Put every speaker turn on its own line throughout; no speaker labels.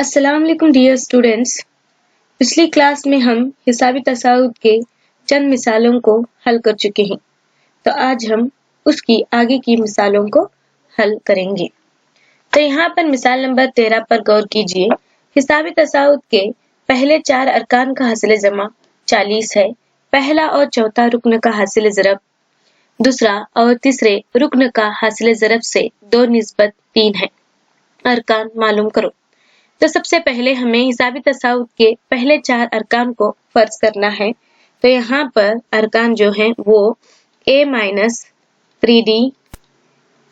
अस्सलाम वालेकुम dear students. पिछली क्लास में हम हिसाबी तसाउद के चंद मिसालों को हल कर चुके हैं, तो आज हम उसकी आगे की मिसालों को हल करेंगे। तो यहाँ पर मिसाल नंबर 13 पर गौर कीजिए। हिसाबी तसाउद के पहले 4 अरकान का हासिल जमा 40 है। पहला और चौथा रुक्न का हासिल ज़रब, दूसरा और तीसरे रुक्न का हासिल ज़रब से 2 निस्बत 3 है। अरकान मालूम करो। तो सबसे पहले हमें हिसाबी तसाउद के पहले 4 अरकान को फर्ज करना है। तो यहाँ पर अरकान जो हैं वो a-3d,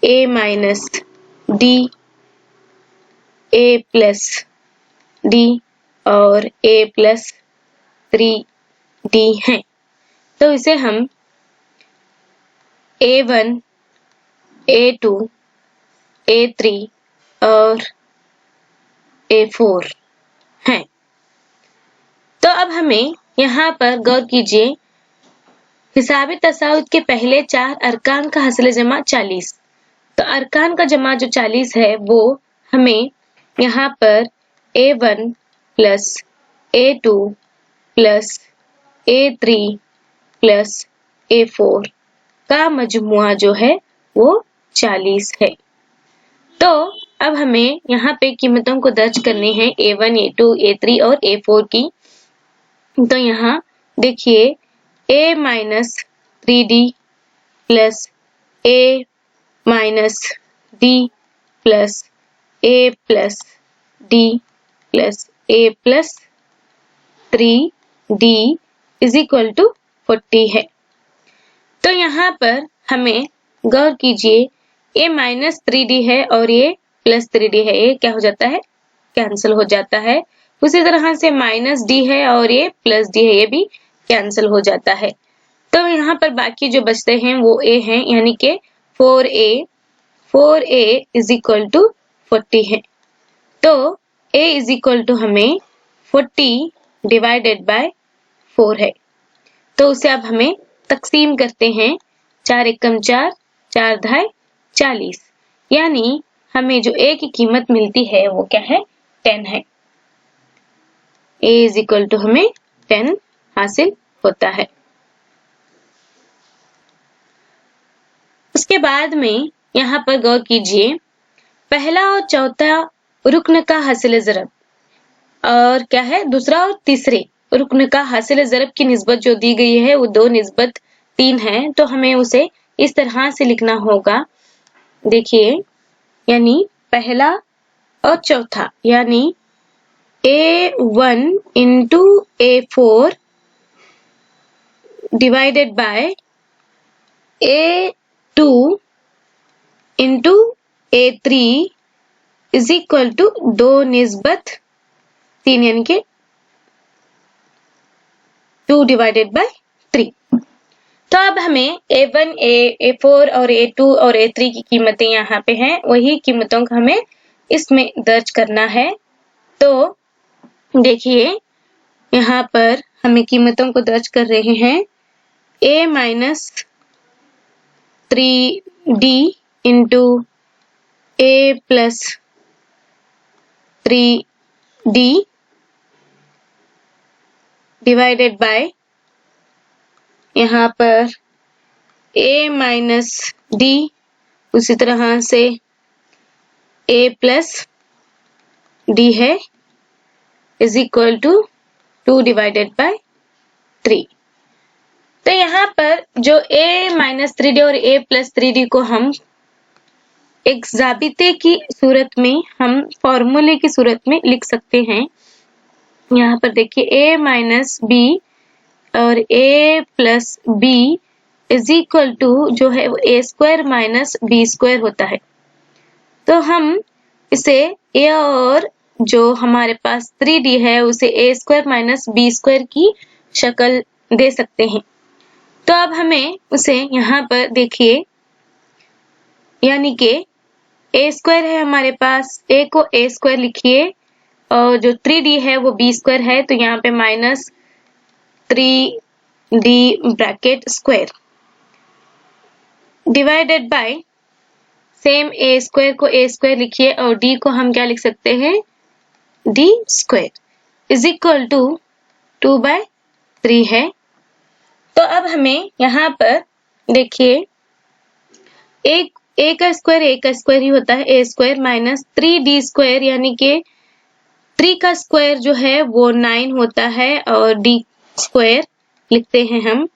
a-d, a+d और a+3d हैं। तो इसे हम a1, a2, a3 और A4 हैं। तो अब हमें यहाँ पर गौर कीजिए, हिसाबी तसाउद के पहले 4 अरकान का हासिल जमा 40। तो अरकान का जमा जो 40 है वो हमें यहाँ पर A1 plus A2 plus A3 plus A4 का मजमुआ जो है वो 40 है। तो अब हमें यहाँ पे कीमतों को दर्ज करनी है A1, A2, A3 और A4 की। तो यहाँ देखिए a-3d plus a-d plus a+d plus a+3d is equal to 40 है। तो यहाँ पर हमें गौर कीजिए, a-3d है और ये +3d है, ये क्या हो जाता है, कैंसिल हो जाता है। उसी तरह से -d है और ये +d है, ये भी कैंसिल हो जाता है। तो यहाँ पर बाकी जो बचते हैं वो a हैं, यानी कि 4a इज इक्वल टू 40 है। तो a इज इक्वल टू हमें 40 डिवाइडेड बाय 4 है। तो उसे अब हमें तकसीम करते हैं, 4 एकम 4, 4 धाय 40, यानी हमें जो a की कीमत मिलती है वो क्या है, 10 है। a इज इक्वल टू हमें 10 हासिल होता है। उसके बाद में यहाँ पर गौर कीजिए, पहला और चौथा रुक्न का हासिल ज़रब और क्या है, दूसरा और तीसरे रुक्न का हासिल ज़रब की निस्बत जो दी गई है वो 2 निस्बत 3 है। तो हमें उसे इस तरह से लिखना होगा, देखिए, यानी पहला और चौथा, यानी A1 into A4 divided by A2 into A3 is equal to 2 निस्बत 3, यानी कि 2 डिवाइडेड बाय 3। तो अब हमें A1, A4 और A2 और A3 की कीमतें यहाँ पे हैं, वही कीमतों को हमें इसमें दर्ज करना है। तो देखिए, यहाँ पर हमें कीमतों को दर्ज कर रहे हैं, a-3d into a+3d divided by यहाँ पर a-d, उसी तरह से a+d है is equal to 2 divided by 3। तो यहाँ पर जो a-3d और a+3d को हम एक ज़ाबिते की सूरत में, हम फॉर्मूले की सूरत में लिख सकते हैं। यहाँ पर देखिए a-b और a+b इज इक्वल टू जो है वो a² माइनस b² होता है। तो हम इसे a और जो हमारे पास 3d है उसे a² माइनस b² की शक्ल दे सकते हैं। तो अब हमें उसे यहाँ पर देखिए, यानी कि a² है हमारे पास, a को a² लिखिए और जो 3d है वो b² है, तो यहाँ पे -3d bracket square divided by same a² को a² लिखिए और d को हम क्या लिख सकते हैं, D square is equal to 2/3 है। तो अब हमें यहाँ पर देखिए ए का स्क्वायर ही होता है, ए स्क्वायर माइनस 3d स्क्वायर यानी कि 3 का स्क्वायर जो है वो 9 होता है और d स्क्वायर लिखते हैं हम,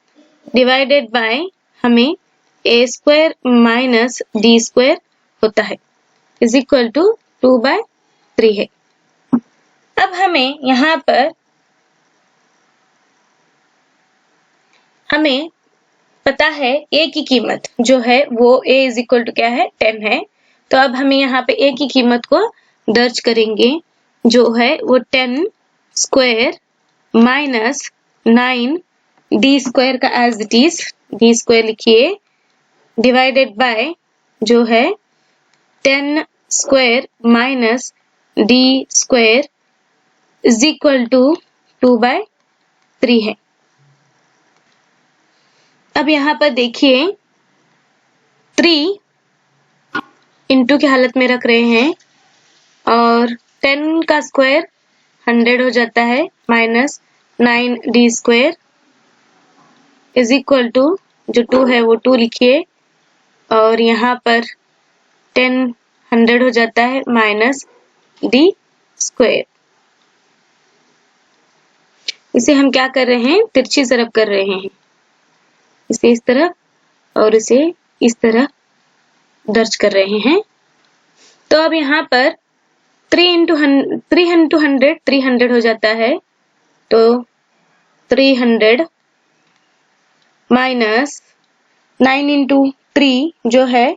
डिवाइडेड बाय हमें ए स्क्वायर माइनस डी स्क्वायर होता है इज इक्वल टू 2/3 है। अब हमें यहाँ पर हमें पता है a की कीमत जो है वो a इज इक्वल टू क्या है 10 है। तो अब हमें यहाँ पे a की कीमत को दर्ज करेंगे जो है वो 10 स्क्वायर माइनस 9 डी स्क्वायर का as it is D square लिखिए डिवाइडेड बाय जो है 10 square minus D square is equal to 2/3 है। अब यहाँ पर देखिए 3 इंटू की हालत में रख रहे हैं और 10 का स्क्वायर 100 हो जाता है minus 9 D square is equal to जो 2 है वो 2 लिखिए और यहाँ पर 10 100 हो जाता है माइनस डी स्क्वायर। इसे हम क्या कर रहे हैं, तिरछी ज़रब कर रहे हैं, इसे इस तरफ और इसे इस तरफ दर्ज कर रहे हैं। तो अब यहाँ पर 3 इंटू 100 300 हो जाता है तो 300 माइनस 9 इंटू 3 जो है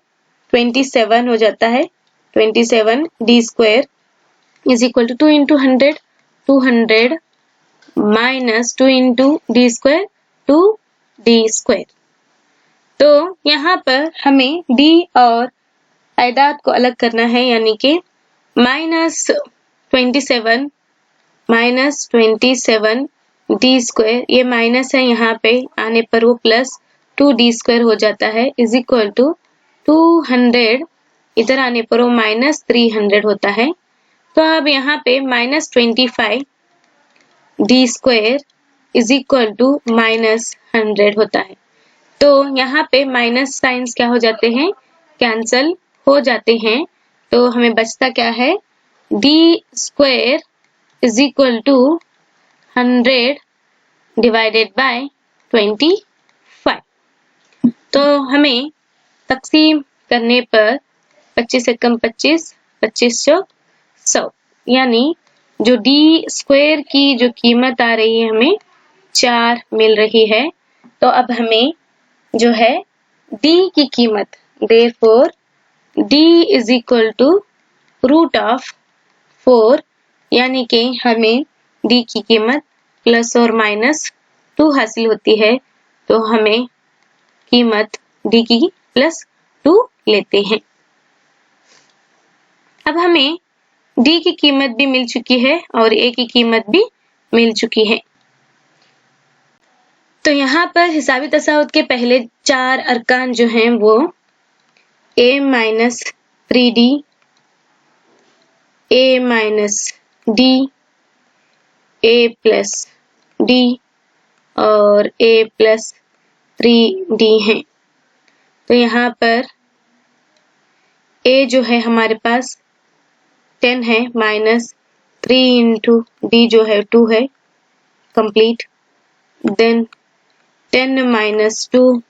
27 हो जाता है 27 D square is equal to 2 into 100 200 minus 2 into D square 2 D square. तो यहाँ पर हमें d और आयदात को अलग करना है यानी कि -27 डी स्क्वायर ये माइनस है, यहाँ पे आने पर वो प्लस 2d स्क्वायर हो जाता है इज इक्वल टू 200 इधर आने पर वो माइनस 300 होता है। तो अब यहाँ पे -25 D square is equal to -100 होता है। तो यहाँ पे माइनस साइंस क्या हो जाते हैं, कैंसल हो जाते हैं। तो हमें बचता क्या है, D square is equal to 100 divided by 25। तो हमें तकसीम करने पर 25 से कम 25 चौक 100 यानी जो डी स्क्वायर की जो कीमत आ रही है हमें 4 मिल रही है। तो अब हमें जो है d की कीमत therefore d is equal to root of 4 यानी कि हमें d की कीमत प्लस और माइनस 2 हासिल होती है। तो हमें कीमत d की प्लस 2 लेते हैं। अब हमें d की कीमत भी मिल चुकी है और a की कीमत भी मिल चुकी है। तो यहाँ पर हिसाबी तसाउत के पहले 4 अरकान जो हैं वो a minus 3d, a minus d, a plus d और a प्लस 3d हैं। तो यहाँ पर a जो है हमारे पास 10 है माइनस 3 इंटू d जो है 2 है कंप्लीट, देन 10 माइनस 2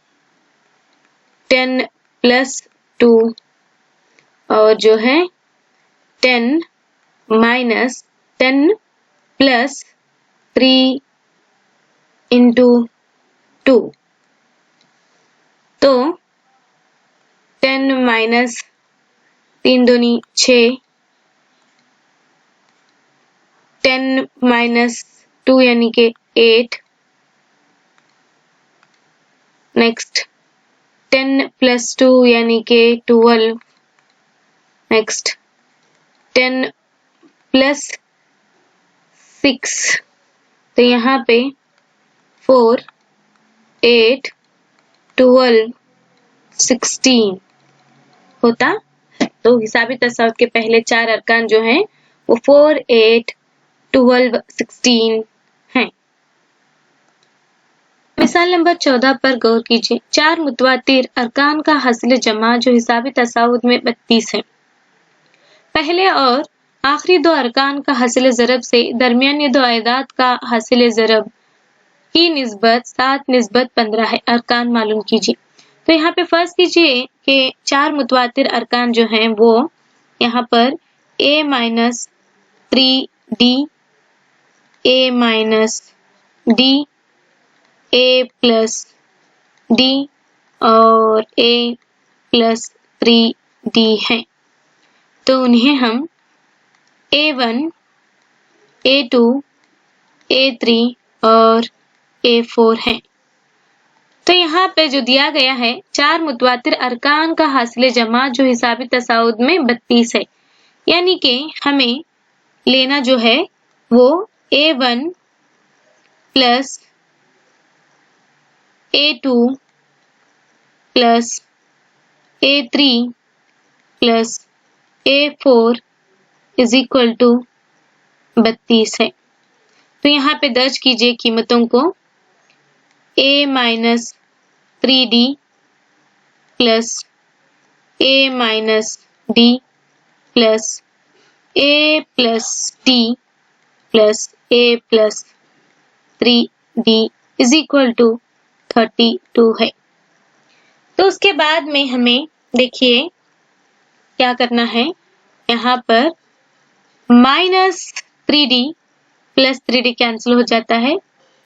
10 प्लस 2 और जो है 10 माइनस 10 प्लस 3 इंटू 2। तो 10 माइनस 3 दूनी 6, 10 माइनस 2 यानी कि 8, नेक्स्ट 10 प्लस 2 यानी कि 12, नेक्स्ट 10 प्लस 6 तो यहाँ पे 4 8 12 16 होता है। तो हिसाबी तसाउत के पहले 4 अरकान जो हैं वो 4, 8, 12, 16 हैं। मिसाल नंबर 14 पर गौर कीजिए। 4 मुतवातिर अरकान का हासिल जमा जो हिसाबी तसाउद में 32 है। पहले और आखिरी दो अरकान का हासिल ज़रब से दरमियानी दो आयदाद का हासिल ज़रब की निस्बत 7:15 है। अरकान मालूम कीजिए। तो यहाँ पे फर्ज कीजिए कि 4 मुतवातिर अरकान जो हैं वो यहाँ पर a-3d, a-d, a+d और a+3d हैं। तो उन्हें हम a1, a2, a3 और a4 हैं। तो यहाँ पे जो दिया गया है 4 मुतवातिर अरकान का हासिल जमा जो हिसाबी तसाउद में 32 है, यानी कि हमें लेना जो है वो a1 plus a2 plus a3 plus a4 is equal to 32 है। तो यहाँ पे दर्ज कीजिए कीमतों को a-3d plus a-d plus a+d plus a+3d is equal to 32 है। तो उसके बाद में हमें देखिए क्या करना है। यहाँ पर -3d प्लस 3d कैंसिल हो जाता है,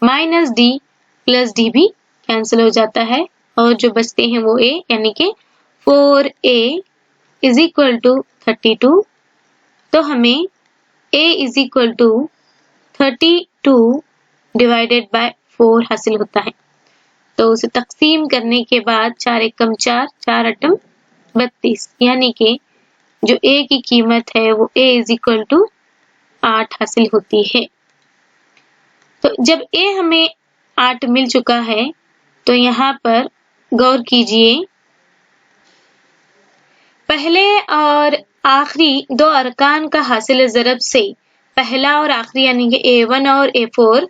-d प्लस d भी कैंसिल हो जाता है और जो बचते हैं वो a, यानी कि 4a इज इक्वल टू 32। तो हमें a is equal to 32 divided by 4 हासिल होता है। तो उसे तकसीम करने के बाद 4 एकम 4, 4 अटम 32, यानी कि जो a की कीमत है वो a इज इक्वल टू 8 हासिल होती है। तो जब a हमें 8 मिल चुका है तो यहाँ पर गौर कीजिए, पहले और आखिरी दो अरकान का हासिल ज़रब से पहला और आखिरी यानी कि a1 और a4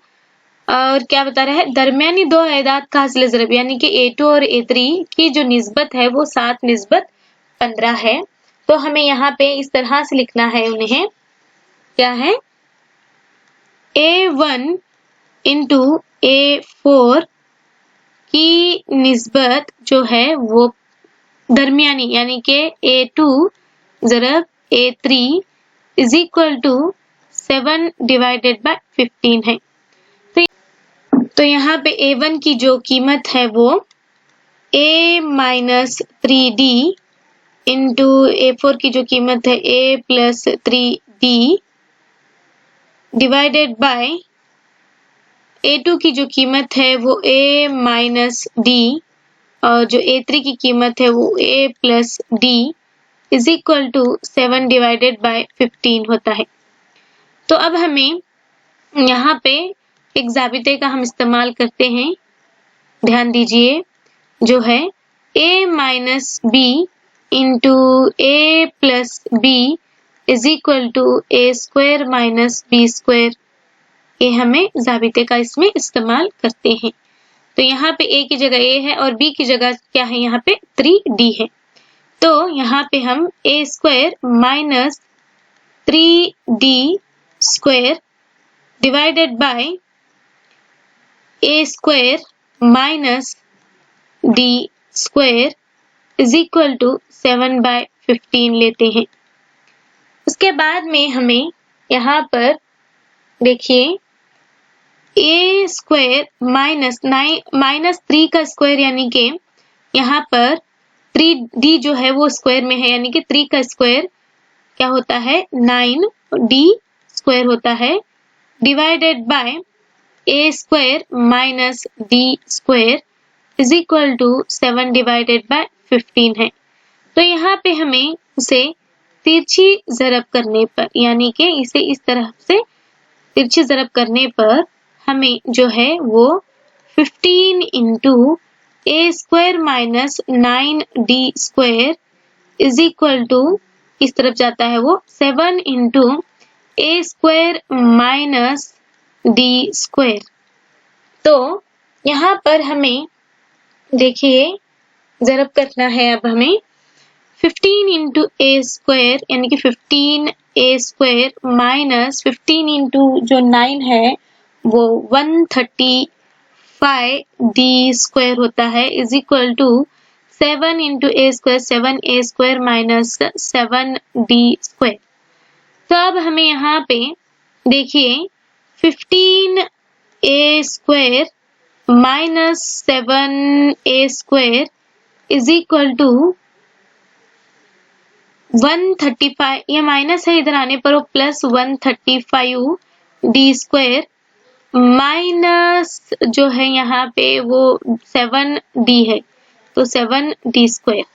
और क्या बता रहा है दरमियानी दो आयदाद का हासिल ज़रब यानी कि a2 और a3 की जो निस्बत है वो 7:15 है। तो हमें यहाँ पे इस तरह से लिखना है उन्हें, क्या है a1 इंटू a4 की निस्बत जो है वो दरमियानी यानी कि a2 ज़रब a3 is equal to 7 divided by 15 है। तो यहाँ पे a1 की जो कीमत है वो a-3d इंटू a4 की जो कीमत है a+3d डिवाइडेड बाय a2 की जो कीमत है वो a-d और जो a3 की कीमत है वो a+d is equal to 7 divided by 15 होता है। तो अब हमें यहाँ पे एक ज़ाबिते का हम इस्तेमाल करते हैं, ध्यान दीजिए, जो है a-b into a+b is equal to a² minus b²। ये हमें ज़ाबिते का इसमें इस्तेमाल करते हैं। तो यहाँ पे a की जगह a है और b की जगह क्या है, यहाँ पे 3d है। तो यहाँ पे हम a² minus 3d² divided by a² minus d² is equal to 7/15 लेते हैं। उसके बाद में हमें यहाँ पर देखिए a² माइनस 3 का स्क्वायर यानी कि यहाँ पर 3d जो है वो स्क्वायर में है, यानी कि 3 का स्क्वायर क्या होता है 9d² होता है divided by a² minus d² is equal to 7 divided by 15 है। तो यहाँ पे हमें उसे तिरछी ज़रब करने पर यानी कि इसे इस तरह से तिरछी ज़रब करने पर हमें जो है वो 15 into a² minus 9d² is equal to इस तरफ जाता है वो 7 into A square minus D square. तो यहाँ पर हमें देखिए ज़रब करना है। अब हमें 15 इंटू ए स्क्वायर यानी कि 15 ए स्क्वायर माइनस 15 इंटू जो 9 है वो 135 डी स्क्वायर होता है is equal to 7 into A square 7 A square minus 7 D square. तो अब हमें यहाँ पे देखिए 15 A square minus 7 A square is equal to 135, ये माइनस है इधर आने पर वो प्लस 135 डी स्क्वायर माइनस जो है यहाँ पे वो 7 डी है तो 7 डी स्क्वायर।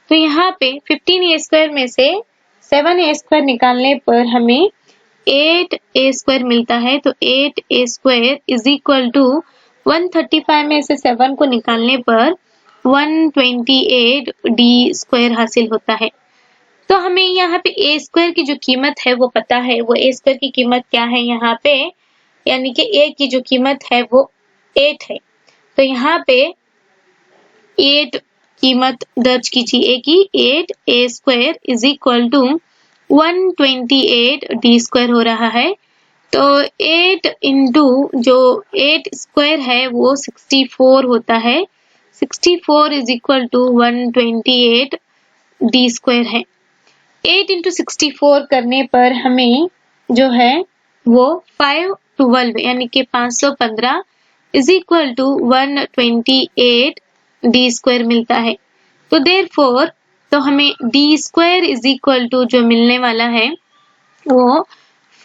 तो यहाँ पे 15 ए स्क्वायर में से 7 ए स्क्वायर निकालने पर हमें 8 ए स्क्वायर मिलता है। तो 8 A square is equal to 135 में से 7 को निकालने पर 128 डी स्क्वायर हासिल होता है। तो हमें यहाँ पे ए स्क्वायर की जो कीमत है वो पता है। वो ए स्क्वायर की कीमत क्या है यहाँ पे, यानी कि ए की जो कीमत है वो 8 है। तो यहाँ पे 8 कीमत दर्ज कीजिए। ए की 8 A square is equal to 128 D square हो रहा है। तो 8 इंटू जो 8 स्क्वायर है वो 64 होता है। 64 is equal to 128 D square है। 8 इंटू 64 करने पर हमें जो है वो 512 यानी कि 515 is equal to 128 D square मिलता है। तो देयरफॉर तो हमें D square is equal to जो मिलने वाला है वो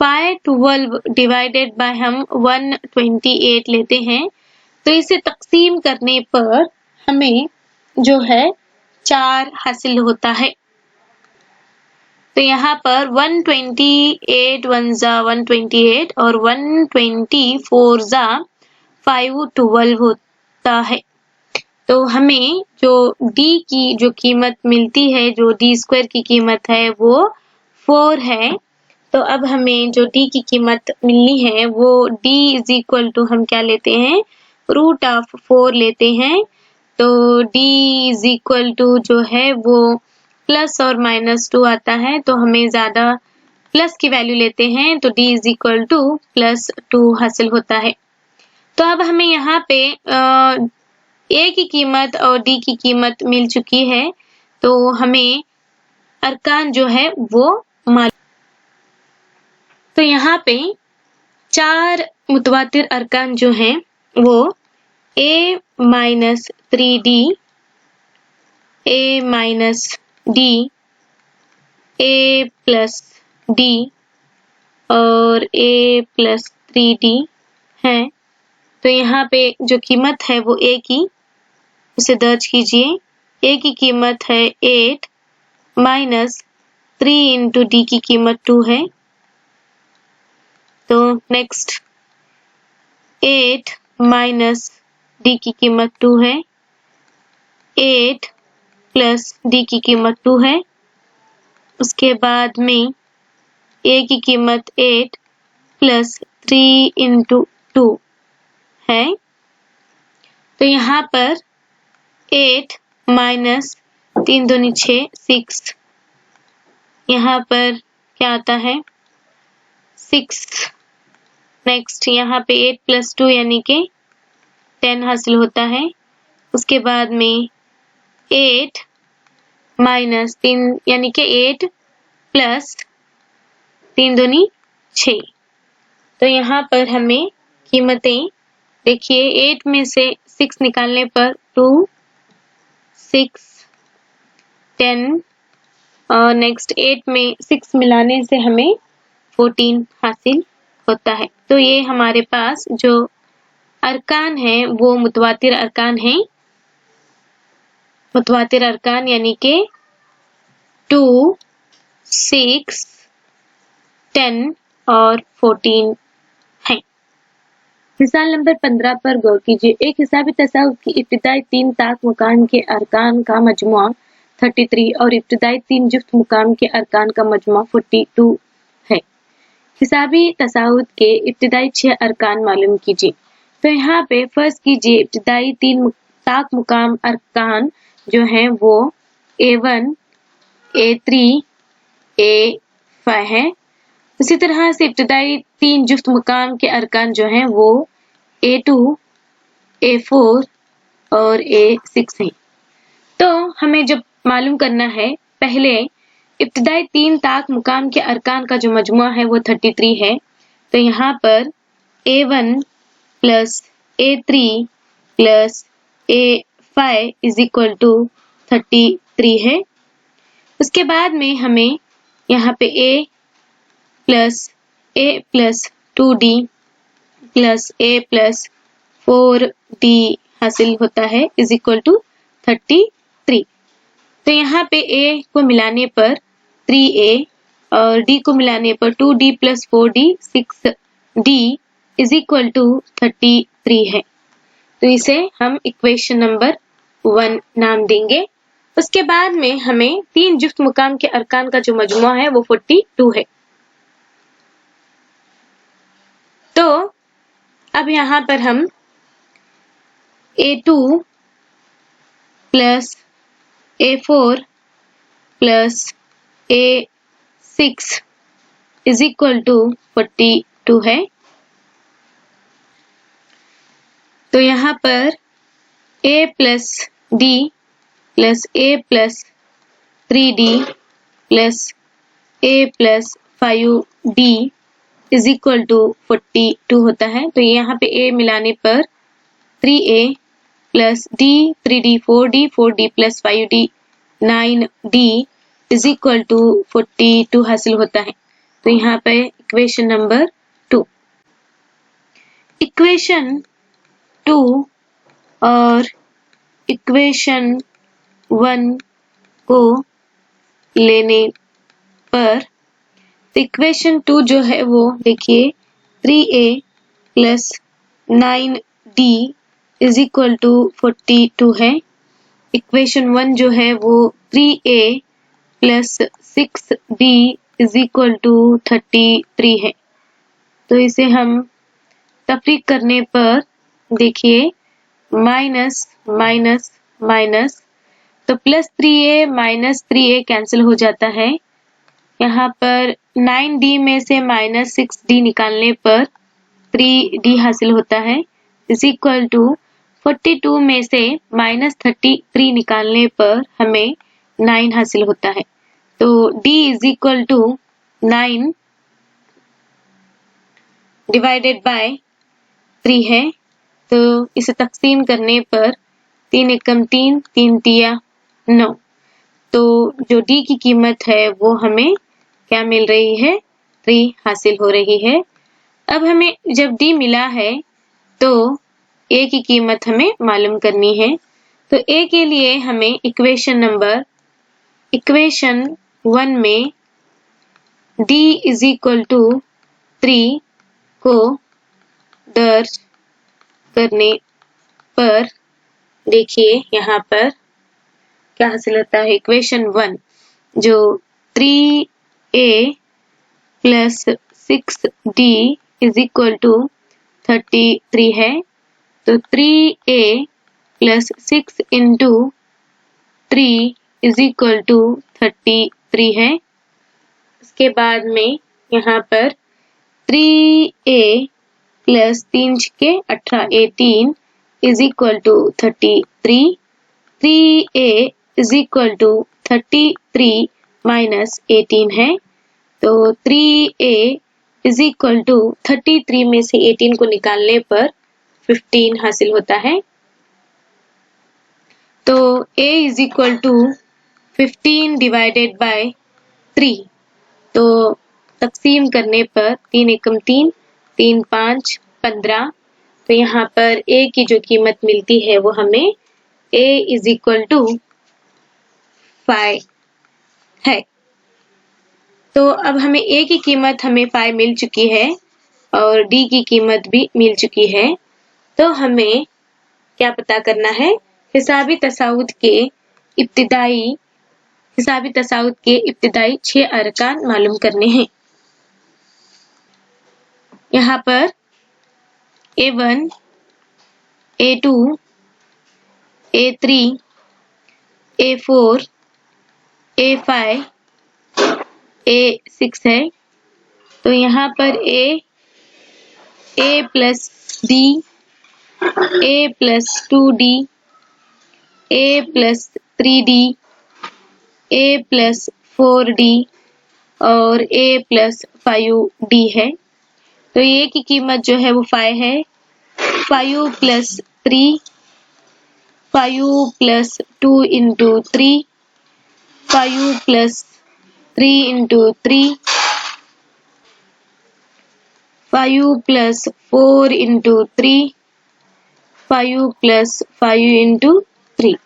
512 डिवाइडेड बाय हम 128 लेते हैं। तो इसे तकसीम करने पर हमें जो है 4 हासिल होता है। तो यहाँ पर 128 1 जा 128 और 124 जा 512 होता है। तो हमें जो d की जो कीमत मिलती है, जो d स्क्वायर की कीमत है वो 4 है। तो अब हमें जो d की कीमत मिलनी है वो d इज इक्वल टू हम क्या लेते हैं, रूट ऑफ 4 लेते हैं। तो d इज इक्वल टू जो है वो प्लस और माइनस 2 आता है। तो हमें ज्यादा प्लस की वैल्यू लेते हैं तो d is equal two plus 2 हासिल होता है। तो अब हमें यहाँ पे a की कीमत और d की कीमत मिल चुकी है। तो हमें अरकान जो है वो मालूम। तो यहाँ पे 4 मुतवातिर अरकान जो हैं वो a minus 3d, a minus d, a plus d और a प्लस 3d हैं। तो यहाँ पे जो कीमत है वो a की, उसे दर्ज कीजिए। a की कीमत है 8 माइनस 3 इंटू d की कीमत 2 है। तो नेक्स्ट 8 माइनस d की कीमत 2 है। 8 प्लस d की कीमत 2 है। उसके बाद में a की कीमत 8 प्लस 3 इंटू 2 है। तो यहाँ पर 8 माइनस 3 दूनी 6 6, यहाँ पर क्या आता है 6। नेक्स्ट यहाँ पे 8 प्लस 2 यानी कि 10 हासिल होता है। उसके बाद में 8 माइनस 3 यानी कि 8 प्लस 3 दूनी 6। तो यहाँ पर हमें कीमतें देखिए 8 में से 6 निकालने पर 2 6 10 और नेक्स्ट 8 में 6 मिलाने से हमें 14 हासिल होता है। तो ये हमारे पास जो अरकान है वो मुतवातिर अरकान हैं। मुतवातिर अरकान यानी कि 2 6 10 और 14 हैं। मिसाल नंबर 15 पर गौर कीजिए। एक हिसाबी तसाउफ की इब्तिदाई 3 ताक मुकाम के अरकान का मजमुआ 33 और इब्तिदाई 3 जुफ्त मुकाम के अरकान का मजमुआ 42 है। हिसाबी तसाउद के इब्तिदाई 6 अरकान मालूम कीजिए। तो यहाँ पे फर्स्ट कीजिए इब्तिदाई 3 ताक मुकाम अरकान जो हैं वो A1, A3, A5 है। उसी तरह से इब्तिदाई 3 जुफ्त मुकाम के अरकान जो हैं वो A2, A4 और A6 हैं। तो हमें जब मालूम करना है, पहले इब्तिदाई 3 ताक मुकाम के अरकान का जो मजमुआ है वो 33 है। तो यहाँ पर A1 plus A3 plus A5 is equal to 33 है। उसके बाद में हमें यहाँ पे A plus 2D plus A प्लस 4D हासिल होता है इज इक्वल टू 33। तो यहाँ पे A को मिलाने पर 3A और D को मिलाने पर 2D plus 4D 6D is equal to 33 है। तो इसे हम इक्वेशन नंबर 1 नाम देंगे। उसके बाद में हमें 3 जुफ्त मुकाम के अरकान का जो मजमुआ है वो 42 है। तो अब यहाँ पर हम A2 plus A4 plus A6 is equal to 42 है। तो यहाँ पर A plus D plus A plus 3D plus A plus 5D is equal to 42 होता है। तो यहाँ पे A मिलाने पर 3A plus D 3D 4D plus 5D 9D is equal to 42 हासिल होता है। तो यहाँ पे इक्वेशन नंबर 2। इक्वेशन 2 और इक्वेशन 1 को लेने पर इक्वेशन 2 जो है वो देखिए 3A plus 9D is equal to 42 है। इक्वेशन 1 जो है वो 3A plus 6D is equal to 33 है। तो इसे हम तफरीक करने पर देखिए माइनस माइनस माइनस, तो plus 3A minus 3A cancel हो जाता है। यहाँ पर 9D में से माइनस 6D निकालने पर 3D हासिल होता है इज इक्वल टू 42 में से माइनस 33 निकालने पर हमें 9 हासिल होता है। तो D is equal to 9 divided by 3 है। तो इसे तकसीम करने पर 3 एकम 3, 3 तिया 9। तो जो D की कीमत है वो हमें क्या मिल रही है? 3 हासिल हो रही है। अब हमें जब D मिला है तो A की कीमत हमें मालूम करनी है। तो A के लिए हमें इक्वेशन 1 में D इज इक्वल टू 3 को दर्ज करने पर देखिए यहाँ पर क्या हासिल होता है। इक्वेशन 1 जो 3A plus 6D is equal to 33 है। तो 3A plus 6 into 3 is equal to 33 है। उसके बाद में यहाँ पर 3A प्लस 3 के 18 18 is equal to 33। 3A is equal to 33 minus 18 है। तो 3A इज इक्वल टू 33 में से 18 को निकालने पर 15 हासिल होता है। तो A is equal to 15 divided by 3। तो तकसीम करने पर 3 एकम 3, 3 5 15। तो यहाँ पर A की जो कीमत मिलती है वो हमें A इज इक्वल टू 5 है। तो अब हमें A की कीमत हमें 5 मिल चुकी है और D की कीमत भी मिल चुकी है। तो हमें क्या पता करना है? हिसाबी तसाउद के इब्तिदाई 6 अरकान मालूम करने हैं। यहाँ पर A1, A2, A3, A4, A5, A6 है। तो यहाँ पर A plus D, A plus 2D, A plus 3D, A प्लस 4D और A प्लस 5D है। तो A की कीमत जो है वो 5 है। 5 plus 3, 5 plus 2 into 3, 5 plus 3 into 3, 5 plus 4 into 3, 5 plus 5 into 3।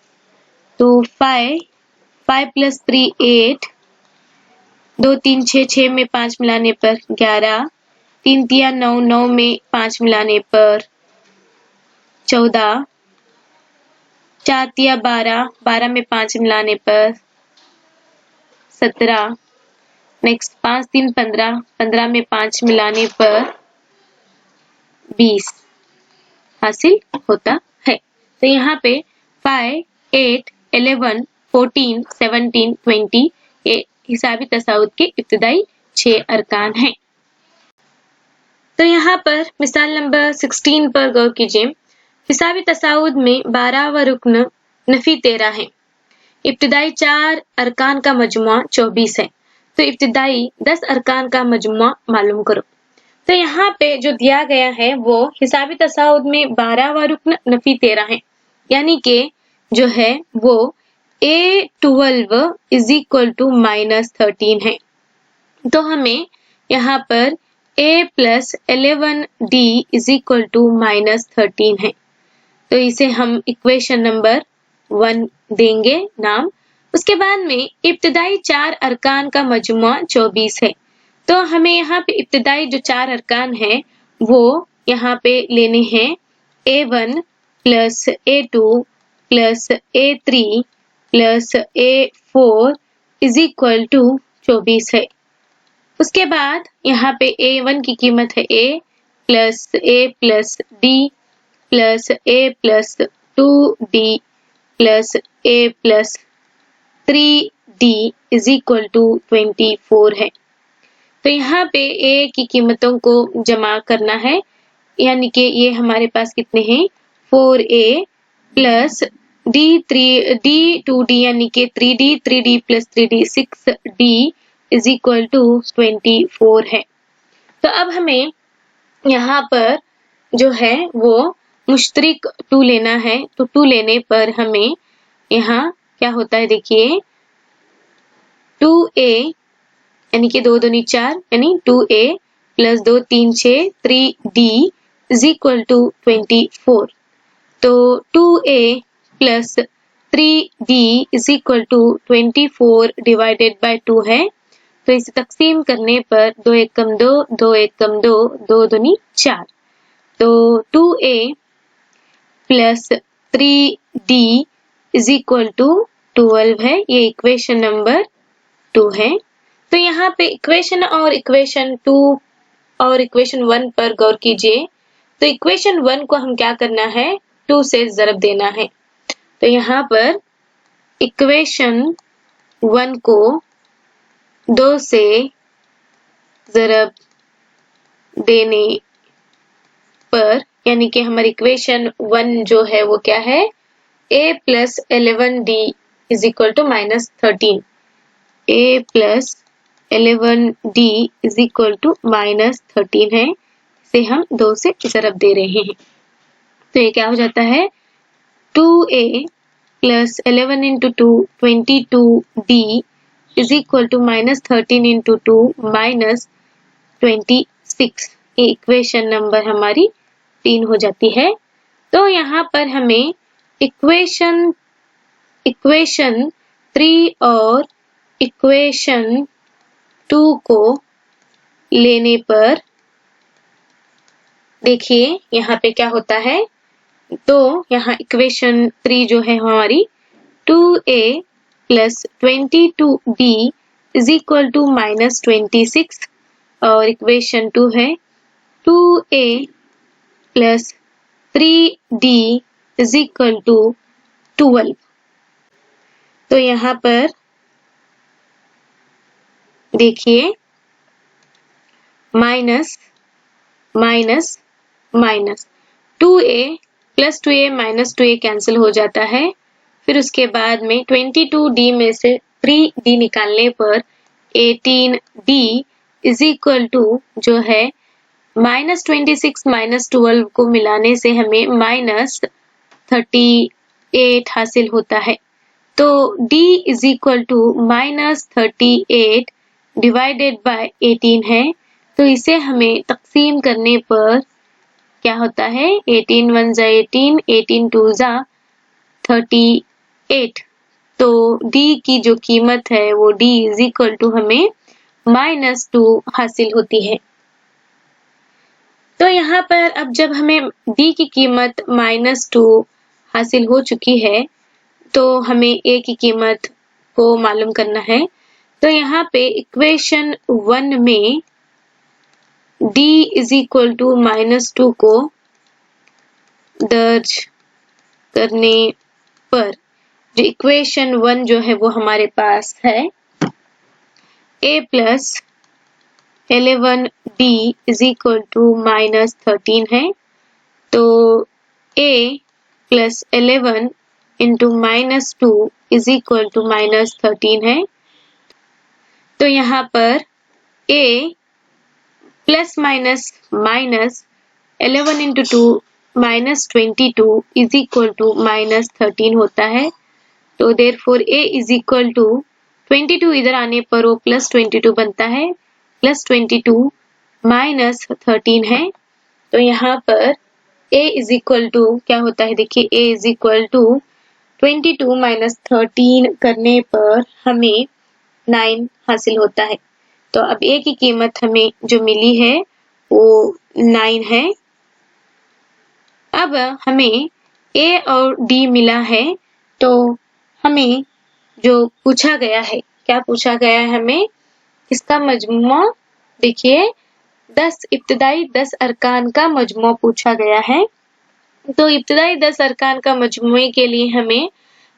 तो 5 प्लस 3 8, 2 3 6, 6 में 5 मिलाने पर 11, 3 तिया 9, 9 में 5 मिलाने पर 14, 4 तिया 12, 12 में 5 मिलाने पर 17, नेक्स्ट 5 3 15, 15 में 5 मिलाने पर 20 हासिल होता है। तो यहाँ पे 5, 8, 11, 14, 17, 20 ये हिसाबी तसाउद के इब्तिदाई 6 अरकान हैं। तो यहाँ पर मिसाल नंबर 16 पर गौर कीजिए। हिसाबी तसाउद में 12 व रुक्न नफी 13 है। इब्तिदाई 4 अरकान का मजमुआ 24 है। तो इब्तिदाई 10 अरकान का मजमुआ मालूम करो। तो यहाँ पे जो दिया गया है वो हिसाबी तसाउद में 12 व रुक्न नफी 13 है। यानी कि जो है वो A12 इज इक्वल टू -13 है। तो हमें यहाँ पर A plus 11D is equal to -13 है। तो इसे हम इक्वेशन नंबर 1 देंगे नाम। उसके बाद में इब्तिदाई 4 अरकान का मजमुआ 24 है। तो हमें यहाँ पे इब्तिदाई जो 4 अरकान है वो यहाँ पे लेने हैं A1 plus A2 plus A3 plus A4 is equal to 24 है। उसके बाद यहाँ पे A1 की कीमत है A plus D plus A plus 2D plus A plus 3D is equal to 24 है। तो यहाँ पे A की कीमतों को जमा करना है, यानी कि ये हमारे पास कितने हैं 4A प्लस D2D यानी कि 3D plus 3D 6D is equal to 24 है। तो अब हमें यहाँ पर जो है वो मुश्तरिक 2 लेना है। तो 2 लेने पर हमें यहाँ क्या होता है देखिए 2A यानी कि 2 दूनी 4 यानी 2A plus 2 3 6 3D is equal to 24। तो 2A plus 3D is equal to 24 divided by 2 है। तो इसे तकसीम करने पर 2 एकम 2, 2 एकम 2, 2 दूनी 4। तो 2A plus 3D is equal to 12 है। ये इक्वेशन नंबर 2 है। तो यहाँ पे इक्वेशन और इक्वेशन 2 और इक्वेशन 1 पर गौर कीजिए। तो इक्वेशन 1 को हम क्या करना है 2 से ज़रब देना है। तो यहाँ पर इक्वेशन 1 को 2 से ज़रब देने पर यानी कि हमारी इक्वेशन 1 जो है वो क्या है A plus 11D is equal to -13। A plus 11D is equal to -13 है। इसे हम 2 से ज़रब दे रहे हैं। तो ये क्या हो जाता है 2A plus 11 into 2 22D is equal to -13 into 2 -26। ये इक्वेशन नंबर हमारी 3 हो जाती है। तो यहाँ पर हमें इक्वेशन 3 और इक्वेशन 2 को लेने पर देखिए यहाँ पे क्या होता है। तो यहाँ इक्वेशन 3 जो है हमारी 2A plus 22D is equal to -26 और इक्वेशन 2 है 2a plus 3d is equal to 12। तो यहाँ पर देखिए minus minus minus 2a plus 2a minus 2a cancel हो जाता है। फिर उसके बाद में 22d में से 3d निकालने पर 18d इज इक्वल टू जो है -26 माइनस 12 को मिलाने से हमें -38 हासिल होता है। तो d is equal to -38 divided by 18 है। तो इसे हमें तकसीम करने पर क्या होता है, 18 1 जा 18, 18 2 जा 38। तो d की जो कीमत है वो d इज इक्वल टू हमें -2 हासिल होती है। तो यहाँ पर अब जब हमें d की कीमत -2 हासिल हो चुकी है तो हमें a की कीमत को मालूम करना है। तो यहाँ पे इक्वेशन 1 में d इज इक्वल टू -2 को दर्ज करने पर जो इक्वेशन 1 जो है वो हमारे पास है a plus 11d is equal to -13 है। तो a plus 11 into -2 is equal to -13 है। तो यहाँ पर a plus minus minus 11 into 2 -22 is equal to -13 होता है। तो therefore a is equal to 22 इधर आने पर वो +22 बनता है, +22 -13 है। तो यहाँ पर a इज इक्वल टू क्या होता है, देखिए a इज इक्वल टू 22 -13 करने पर हमें 9 हासिल होता है। तो अब a की कीमत हमें जो मिली है वो 9 है। अब हमें a और d मिला है तो हमें जो पूछा गया है, क्या पूछा गया है हमें, इसका मजमूआ, देखिए 10 इब्तिदाई 10 अरकान का मजमूआ पूछा गया है। तो इब्तिदाई 10 अरकान का मजमूए के लिए हमें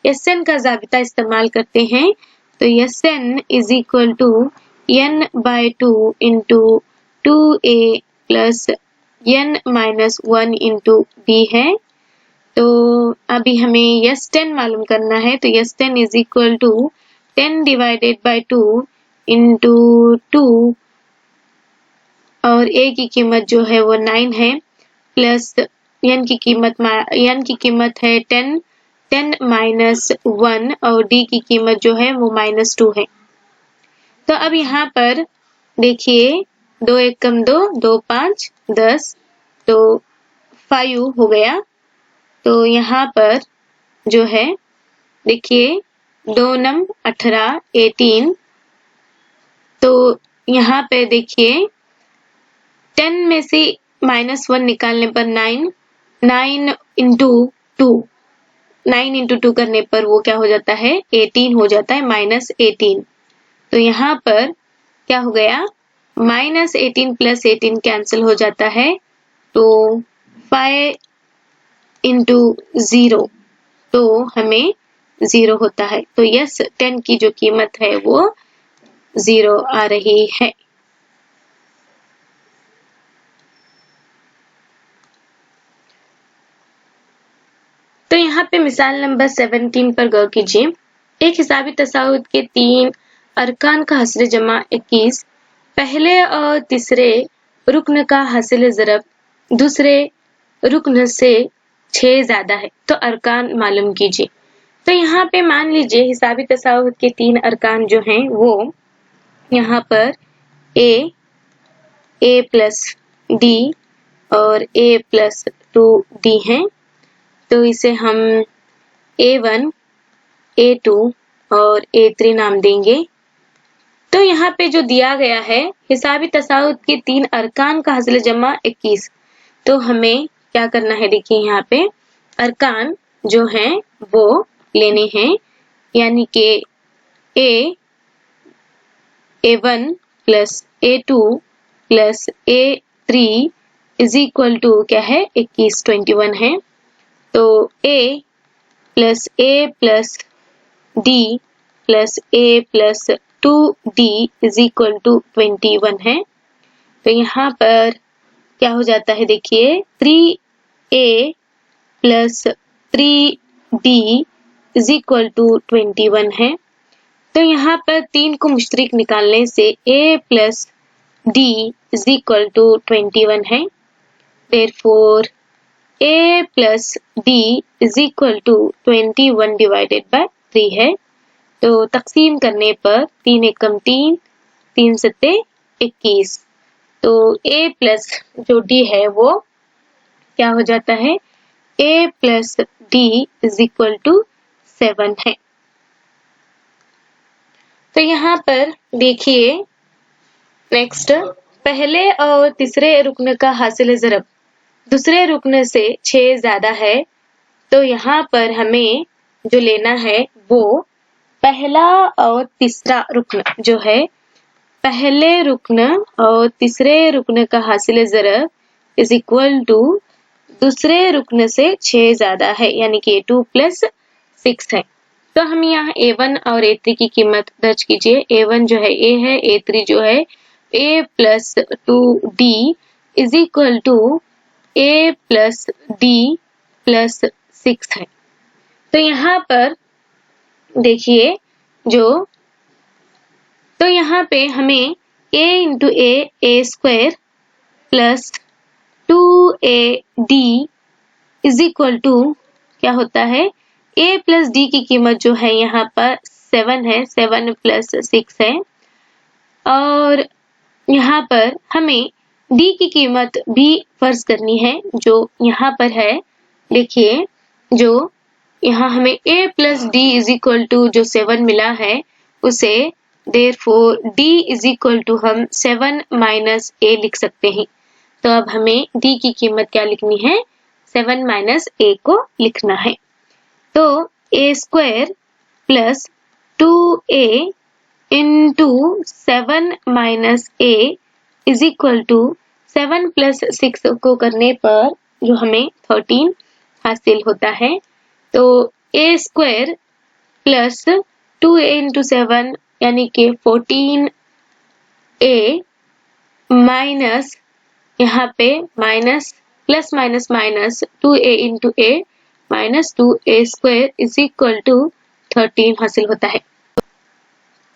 SN का ज़ाबिता इस्तेमाल करते हैं। तो SN is equal to n/2 into 2a plus n-1 into b है। तो अभी हमें S10 मालूम करना है। तो S10 is equal to 10 divided by 2 into 2 और a की कीमत जो है वो 9 है, प्लस n की कीमत है 10 माइनस 1 और d की कीमत जो है वो -2 है। तो अब यहाँ पर देखिए 2 1 कम 2, 2 5 10, तो 5 हो गया। तो यहाँ पर जो है देखिए 2 नम 18 18। तो यहाँ पे देखिए 10 में से -1 निकालने पर 9 इंटू 2, 9 इंटू 2 करने पर वो क्या हो जाता है, 18 हो जाता है, -18। तो यहाँ पर क्या हो गया, -18 प्लस 18 कैंसिल हो जाता है। तो 5 इंटू 0, तो हमें 0 होता है। तो S10 की जो कीमत है वो 0 आ रही है। तो यहाँ पे मिसाल नंबर 17 पर गौर कीजिए। एक हिसाबी तसाउद के 3 अरकान का हस्र जमा 21, पहले और तीसरे रुकन का हासिल ज़रब दूसरे रुकन से 6 ज्यादा है, तो अरकान मालूम कीजिए। तो यहाँ पे मान लीजिए हिसाबी तसाउद के 3 अरकान जो हैं वो यहाँ पर a प्लस d और a प्लस 2d हैं। तो इसे हम A1, A2 और A3 नाम देंगे। तो यहाँ पे जो दिया गया है हिसाबी तसाउद के 3 अरकान का हासिल जमा 21। तो हमें क्या करना है, देखिए यहाँ पे अरकान जो हैं वो लेने हैं, यानी कि A1 plus A2 plus A3 is equal to क्या है 21 21 है। तो a plus d plus a plus 2d is equal to 21 है। तो यहाँ पर क्या हो जाता है देखिए 3a plus 3d is equal to 21 है। तो यहाँ पर 3 को मुश्तरिक निकालने से a plus d is equal to 21 है। Therefore, a plus d is equal to 21 divided by 3 है। तो तकसीम करने पर 3 एकम 3, 3 सत्ते 21। तो a प्लस जो d है वो क्या हो जाता है a plus d is equal to 7 है। तो यहाँ पर देखिए नेक्स्ट, पहले और तीसरे रुकन का हासिल ज़रब दूसरे रुकन से 6 ज्यादा है। तो यहाँ पर हमें जो लेना है वो पहला और तीसरा रुकन जो है, पहले रुकन और तीसरे रुकन का हासिल ज़रब इज इक्वल टू दूसरे रुकन से 6 ज्यादा है, यानी कि 2 प्लस 6 है। तो हम यहाँ a1 और a3 की कीमत दर्ज कीजिए। a1 जो है a है, a3 जो है a plus 2d is equal to a plus d plus 6 है। तो यहाँ पर देखिए तो यहाँ पे हमें a into a square plus 2ad is equal to क्या होता है a प्लस d की कीमत जो है यहाँ पर 7 है, 7 प्लस 6 है। और यहाँ पर हमें d की कीमत भी फर्ज करनी है जो यहाँ पर है। देखिए जो यहाँ हमें a plus d is equal to जो 7 मिला है उसे therefore d is equal to हम 7 माइनस a लिख सकते हैं। तो अब हमें d की कीमत क्या लिखनी है 7 माइनस a को लिखना है। तो a square plus 2a into 7 minus a is equal to 7 plus 6 को करने पर जो हमें 13 हासिल होता है। तो a square plus 2a into 7 यानी कि 14a माइनस यहाँ पे minus plus minus minus 2a into a minus 2a square is equal to 13 हासिल होता है।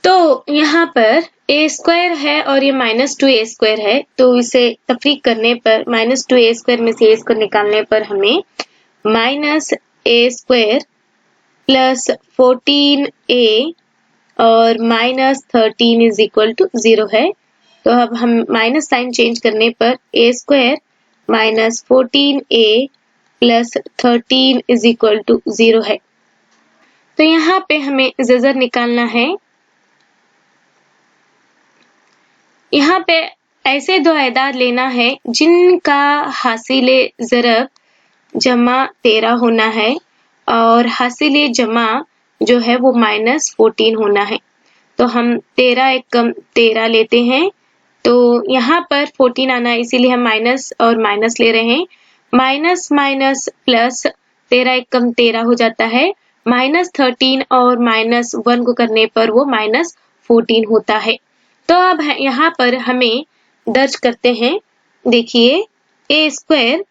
तो यहाँ पर a स्क्वायर है और ये माइनस 2a स्क्वायर है, तो इसे तफरीक करने पर माइनस 2a स्क्वायर में से a स्क्वायर निकालने पर हमें minus a square plus 14a और माइनस 13 इज इक्वल टू 0 है। तो अब हम माइनस साइन चेंज करने पर a square minus 14a plus 13 is equal to 0 है। तो यहाँ पे हमें ज़ज़र निकालना है। यहाँ पे ऐसे दो अदाद लेना है जिनका हासिले ज़रब जमा 13 होना है और हासिले जमा जो है वो माइनस 14 होना है। तो हम 13 एकम 13 लेते हैं। तो यहाँ पर 14 आना है इसीलिए हम माइनस और माइनस ले रहे हैं। माइनस माइनस प्लस 13 एकम 13 हो जाता है। माइनस 13 और माइनस 1 को करने पर वो माइनस 14 होता है। तो अब यहाँ पर हमें दर्ज करते हैं। देखिए a square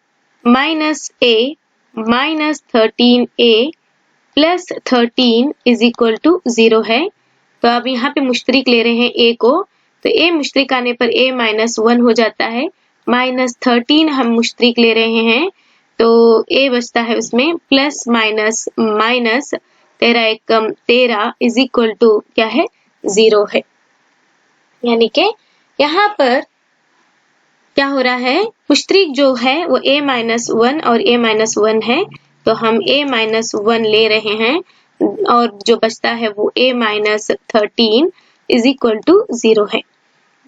minus a minus 13a plus 13 is equal to 0 है। तो अब यहाँ पे मुश्तरिक ले रहे हैं a को, तो a मुश्तरिक आने पर a माइनस 1 हो जाता है। माइनस 13 हम मुश्तरिक ले रहे हैं तो a बचता है उसमें plus minus minus 13 Ekam 13 is equal to क्या है 0 है। यानी कि यहाँ पर क्या हो रहा है मुश्तरिक जो है वो a माइनस 1 और a माइनस 1 है, तो हम a माइनस 1 ले रहे हैं और जो बचता है वो a minus 13 is equal to 0 है।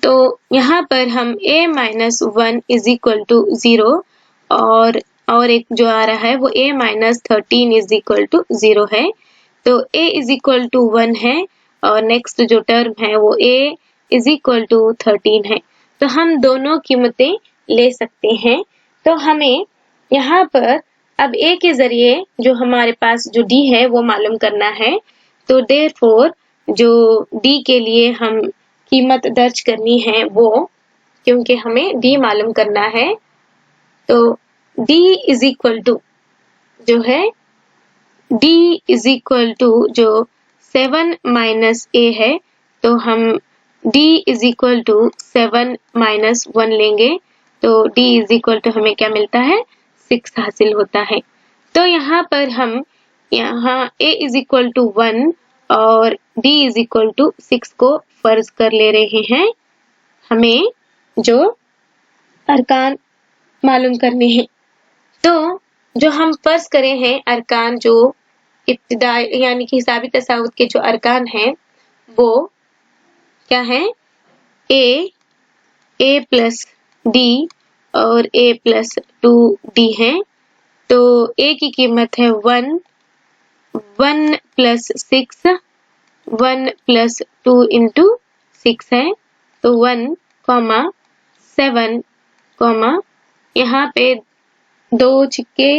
तो यहाँ पर हम a minus 1 is equal to 0 और एक जो आ रहा है वो a minus 13 is equal to 0 है। तो a इज इक्वल टू 1 है और नेक्स्ट जो टर्म है वो a इज इक्वल टू 13 है। तो हम दोनों कीमतें ले सकते हैं। तो हमें यहाँ पर अब A के जरिए जो हमारे पास जो D है वो मालूम करना है। तो therefore जो D के लिए हम कीमत दर्ज करनी है वो, क्योंकि हमें D मालूम करना है, तो D इज इक्वल टू जो है D इज इक्वल टू जो 7 माइनस A है, तो हम D is equal to 7 minus 1 लेंगे, तो D इज इक्वल टू हमें क्या मिलता है, 6 हासिल होता है। तो यहाँ पर हम यहाँ A इज इक्वल टू 1 और D इज इक्वल टू 6 को फर्ज कर ले रहे हैं। हमें जो अरकान मालूम करने हैं, तो जो हम फर्ज करे हैं अरकान, जो इब्तिदाई यानी कि हिसाबी तसावुत के जो अरकान हैं वो क्या है, A प्लस D और A प्लस 2D है। तो A की कीमत है 1 प्लस 6, 1 प्लस 2 इंटू 6 है, तो 1, 7, यहाँ पे 2 छिक्के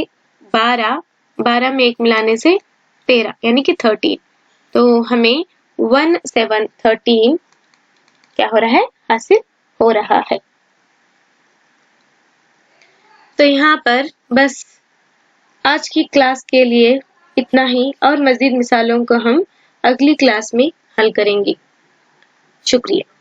12, 12 में 1 मिलाने से 13 यानी कि 13, तो हमें 1 7 13 क्या हो रहा है, हासिल हो रहा है। तो यहाँ पर बस आज की क्लास के लिए इतना ही, और मज़ीद मिसालों को हम अगली क्लास में हल करेंगे। शुक्रिया।